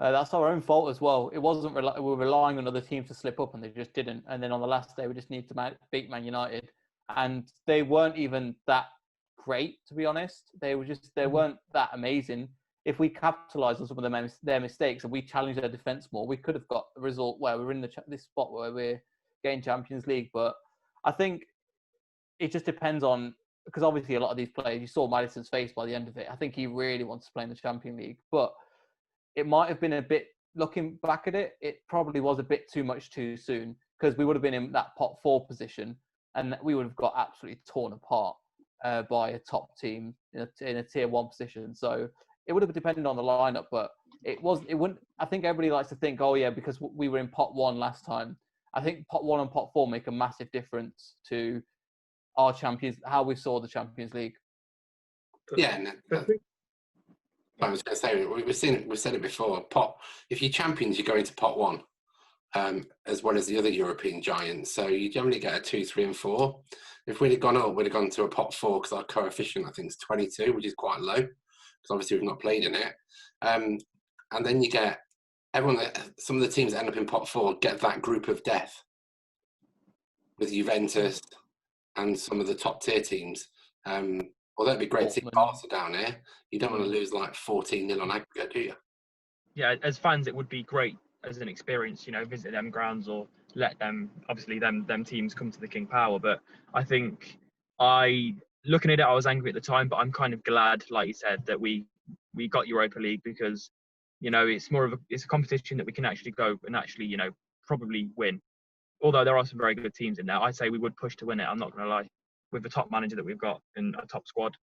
That's our own fault as well. It wasn't we were relying on other teams to slip up, and they just didn't. And then on the last day, we just need to beat Man United, and they weren't even that great, to be honest. They weren't that amazing. If we capitalised on some of their mistakes and we challenged their defence more, we could have got a result where we're in this spot where we're getting Champions League. But I think it just depends on, because obviously a lot of these players, you saw Maddison's face by the end of it. I think he really wants to play in the Champions League, but it might have been a bit, looking back at it, it probably was a bit too much too soon, because we would have been in that pot 4 position and we would have got absolutely torn apart by a top team in a tier 1 position. So it would have depended on the lineup, but it wouldn't. I think everybody likes to think, oh yeah, because we were in pot 1 last time. I think pot 1 and pot 4 make a massive difference to our champions, how we saw the Champions League. Yeah, I was going to say, we've said it before. If you're champions, you go into pot 1, as well as the other European giants. So you generally get a 2, 3, and 4. If we'd have gone up, we'd have gone to a pot 4 because our coefficient, I think, is 22, which is quite low because obviously we've not played in it. And then you get some of the teams that end up in pot 4 get that group of death with Juventus and some of the top tier teams. Although it'd be great to see Barca down here, you don't want to lose like 14-0 on aggregate, do you? Yeah, as fans, it would be great as an experience, visit them grounds or let them teams come to the King Power. But I think looking at it, I was angry at the time, but I'm kind of glad, like you said, that we got Europa League, because, it's a competition that we can actually go and actually, probably win. Although there are some very good teams in there, I'd say we would push to win it. I'm not going to lie, with the top manager that we've got and a top squad.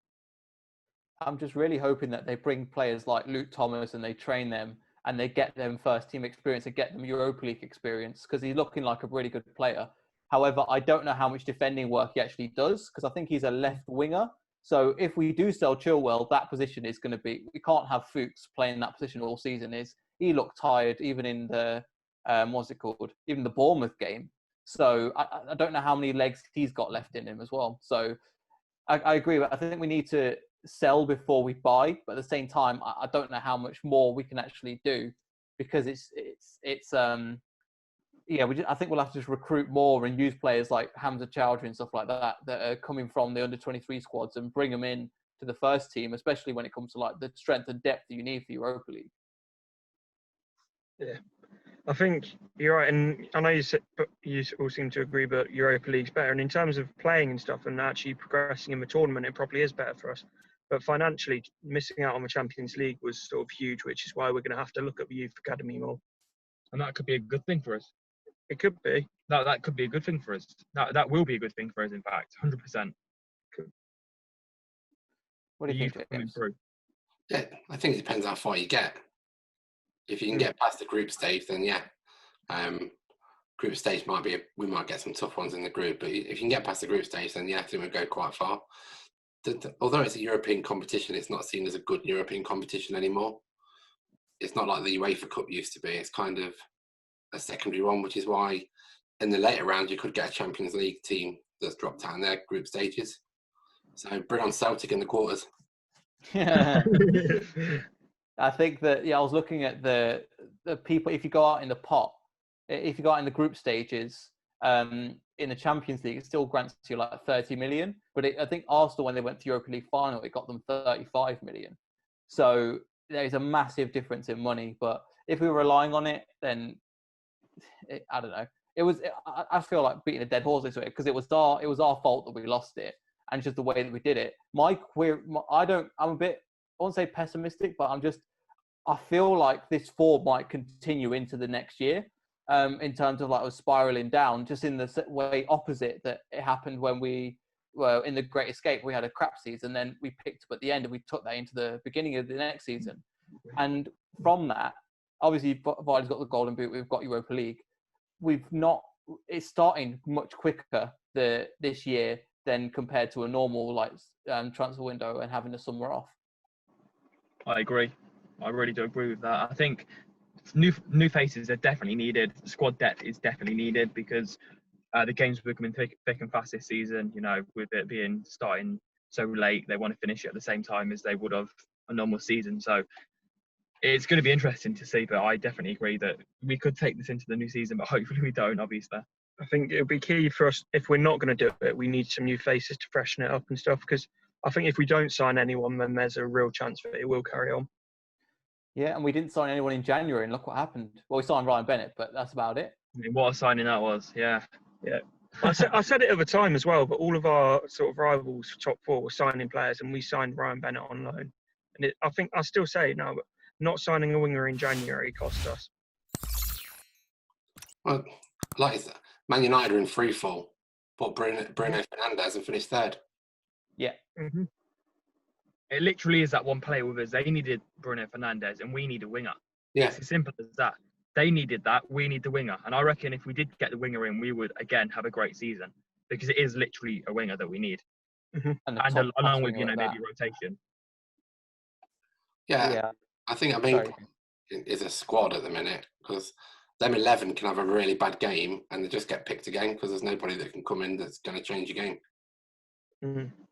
I'm just really hoping that they bring players like Luke Thomas and they train them and they get them first team experience and get them Europa League experience, because he's looking like a really good player. However, I don't know how much defending work he actually does, because I think he's a left winger. So if we do sell Chilwell, that position is going to be, we can't have Fuchs playing that position all season. He looked tired even in the, even the Bournemouth game. So I don't know how many legs he's got left in him as well. So I agree. I think we need to sell before we buy, but at the same time, I don't know how much more we can actually do, because I think we'll have to just recruit more and use players like Hamza Chowdhury and stuff like that are coming from the under-23 squads and bring them in to the first team, especially when it comes to like the strength and depth that you need for Europa League. Yeah, I think you're right, and I know you all seem to agree, but Europa League's better. And in terms of playing and stuff and actually progressing in the tournament, it probably is better for us. But financially, missing out on the Champions League was sort of huge, which is why we're going to have to look at the youth academy more. And that could be a good thing for us. It could be. That could be a good thing for us. That will be a good thing for us, in fact, 100%. What do you think, James? Yeah, I think it depends how far you get. If you can get past the group stage, then yeah. Group stage we might get some tough ones in the group, but if you can get past the group stage, then yeah, I think we'll go quite far. Although it's a European competition, it's not seen as a good European competition anymore. It's not like the UEFA Cup used to be. It's kind of a secondary one, which is why in the later rounds you could get a Champions League team that's dropped out in their group stages. So bring on Celtic in the quarters. Yeah. I think that, I was looking at the people, if you go out in the pot, if you go out in the group stages, in the Champions League, it still grants you like 30 million. But I think Arsenal, when they went to Europa League final, it got them 35 million. So there's a massive difference in money. But if we were relying on it, then I don't know. I feel like beating a dead horse this way, because it was our fault that we lost it, and just the way that we did it. I'm a bit, I won't say pessimistic, but I feel like this form might continue into the next year, in terms of like us spiraling down, just in the way opposite that it happened when we were in the Great Escape. We had a crap season, then we picked up at the end and we took that into the beginning of the next season. And from that, obviously, Vardy's got the Golden Boot, we've got Europa League. It's starting much quicker this year than compared to a normal transfer window and having the summer off. I agree. I really do agree with that. I think new faces are definitely needed. Squad depth is definitely needed, because the games are becoming thick and fast this season. With it being starting so late, they want to finish it at the same time as they would have a normal season. So it's going to be interesting to see. But I definitely agree that we could take this into the new season, but hopefully we don't. Obviously, I think it'll be key for us if we're not going to do it. We need some new faces to freshen it up and stuff. Because I think if we don't sign anyone, then there's a real chance that it will carry on. Yeah, and we didn't sign anyone in January, and look what happened. Well, we signed Ryan Bennett, but that's about it. I mean, what a signing that was. Yeah. I said it at the time as well, but all of our sort of rivals, top four, were signing players, and we signed Ryan Bennett on loan. And I think I still say it now, but not signing a winger in January cost us. Well, like Man United are in free fall. Bought Bruno Fernandes and finished third. Yeah. Mm-hmm. It literally is that one player with us. They needed Bruno Fernandes, and we need a winger. Yeah. It's as simple as that. They needed that. We need the winger. And I reckon if we did get the winger in, we would, again, have a great season. Because it is literally a winger that we need. Mm-hmm. And along with, maybe rotation. Yeah. I think, is a squad at the minute. Because them 11 can have a really bad game and they just get picked again because there's nobody that can come in that's going to change your game. Mm-hmm.